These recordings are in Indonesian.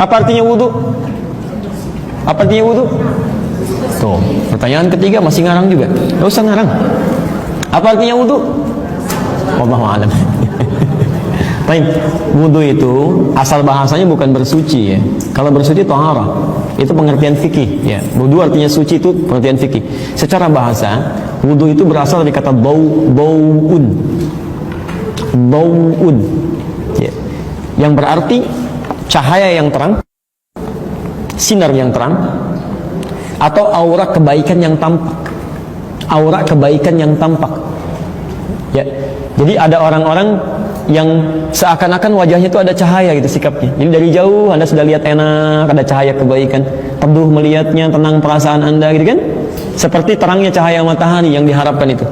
Apa artinya wudu? Apa artinya wudu? Tuh, pertanyaan ketiga masih ngarang juga. Gak usah ngarang. Apa artinya wudu? Wallahu a'lam. Baik, wudu itu asal bahasanya bukan bersuci ya. Kalau bersuci taharah, itu pengertian fikih ya. Wudu artinya suci, itu pengertian fikih. Secara bahasa, wudu itu berasal dari kata bau'un. Bau'un. Ya. Yang berarti cahaya yang terang, sinar yang terang, atau aura kebaikan yang tampak. Aura kebaikan yang tampak. Ya. Jadi ada orang-orang yang seakan-akan wajahnya itu ada cahaya gitu sikapnya. Jadi dari jauh Anda sudah lihat enak, ada cahaya kebaikan, teduh melihatnya, tenang perasaan Anda gitu kan? Seperti terangnya cahaya matahari yang diharapkan itu.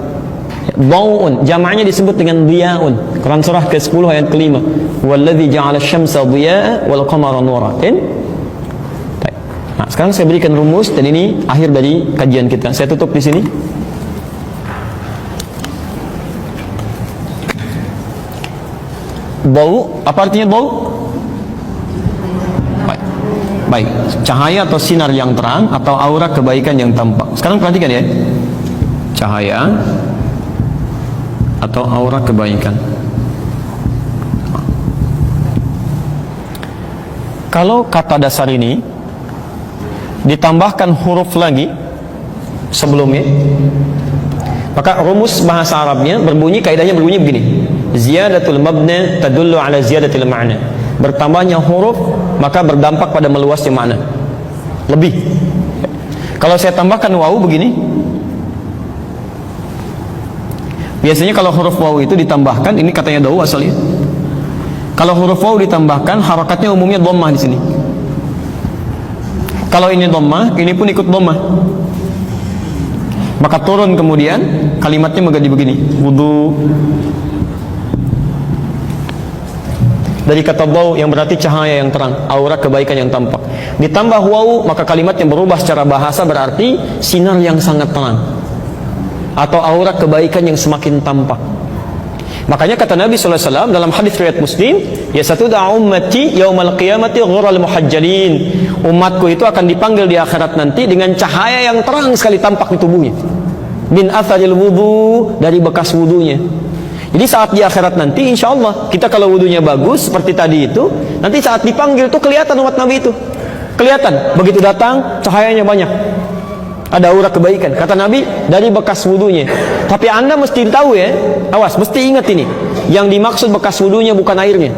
Dhau'un, jamaknya disebut dengan dhiya'un. Quran surah ke-10 ayat ke-5. Walladzi ja'ala asy-syamsa dhiya'an wal qamara nura. Nah, sekarang saya berikan rumus dan ini akhir dari kajian kita. Saya tutup di sini. Bau, apa artinya bau? Baik, cahaya atau sinar yang terang atau aura kebaikan yang tampak. Sekarang perhatikan ya, cahaya atau aura kebaikan. Kalau kata dasar ini ditambahkan huruf lagi sebelumnya, maka rumus bahasa Arabnya kaidahnya berbunyi begini: ziyadatul mabna tadullu ala ziyadatil ma'na. Bertambahnya huruf maka berdampak pada meluasnya makna. Lebih. Kalau saya tambahkan wawu begini, biasanya kalau huruf wawu itu ditambahkan, ini katanya dawu asalnya. Kalau huruf wawu ditambahkan, harakatnya umumnya dhammah di sini. Kalau ini dhammah, ini pun ikut dhammah. Maka turun kemudian kalimatnya menjadi begini: wudu. Dari kata bau yang berarti cahaya yang terang, aura kebaikan yang tampak. Ditambah wawu, maka kalimat yang berubah secara bahasa berarti sinar yang sangat terang atau aura kebaikan yang semakin tampak. Makanya kata Nabi SAW dalam hadis riwayat Muslim, ya satud'a ummati yaumal qiyamati ghural muhajjalin. Umatku itu akan dipanggil di akhirat nanti dengan cahaya yang terang sekali tampak di tubuhnya. Min atharil wudu, dari bekas wudunya. Jadi saat di akhirat nanti insya Allah kita kalau wudunya bagus seperti tadi itu, nanti saat dipanggil itu kelihatan umat Nabi itu. Kelihatan, begitu datang cahayanya banyak. Ada aura kebaikan. Kata Nabi dari bekas wudunya. Tapi Anda mesti tahu ya, awas, mesti ingat ini. Yang dimaksud bekas wudunya bukan airnya.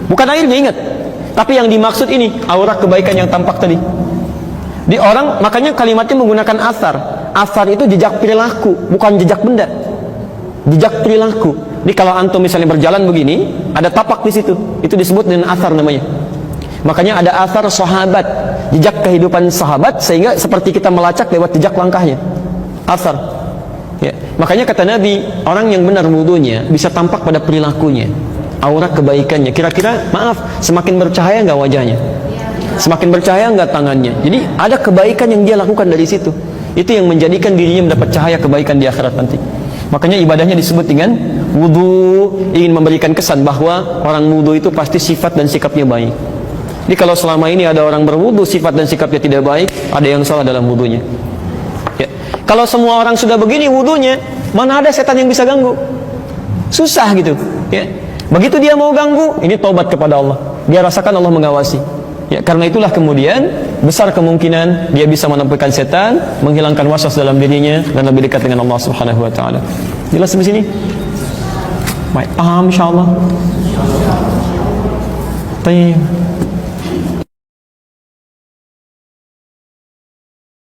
Bukan airnya, ingat. Tapi yang dimaksud ini aura kebaikan yang tampak tadi. Di orang, makanya kalimatnya menggunakan asar. Asar itu jejak perilaku, bukan jejak benda. Jejak perilaku. Jadi kalau antum misalnya berjalan begini, ada tapak di situ. Itu disebut dengan asar namanya. Makanya ada asar sahabat, jejak kehidupan sahabat, sehingga seperti kita melacak lewat jejak langkahnya. Asar. Ya. Makanya kata Nabi, orang yang benar wudunya bisa tampak pada perilakunya, aura kebaikannya. Kira-kira, maaf, semakin bercahaya nggak wajahnya? Semakin bercahaya nggak tangannya? Jadi ada kebaikan yang dia lakukan dari situ. Itu yang menjadikan dirinya mendapat cahaya kebaikan di akhirat nanti. Makanya ibadahnya disebut dengan wudu, ingin memberikan kesan bahwa orang wudu itu pasti sifat dan sikapnya baik. Jadi kalau selama ini ada orang berwudu sifat dan sikapnya tidak baik, ada yang salah dalam wudunya. Ya. Kalau semua orang sudah begini wudunya, mana ada setan yang bisa ganggu? Susah gitu. Ya. Begitu dia mau ganggu, ini taubat kepada Allah. Dia rasakan Allah mengawasi. Ya, karena itulah kemudian besar kemungkinan dia bisa menampilkan setan, menghilangkan waswas dalam dirinya dan lebih dekat dengan Allah Subhanahu wa taala. Jelas di sini? Baik, paham insyaallah. Baik.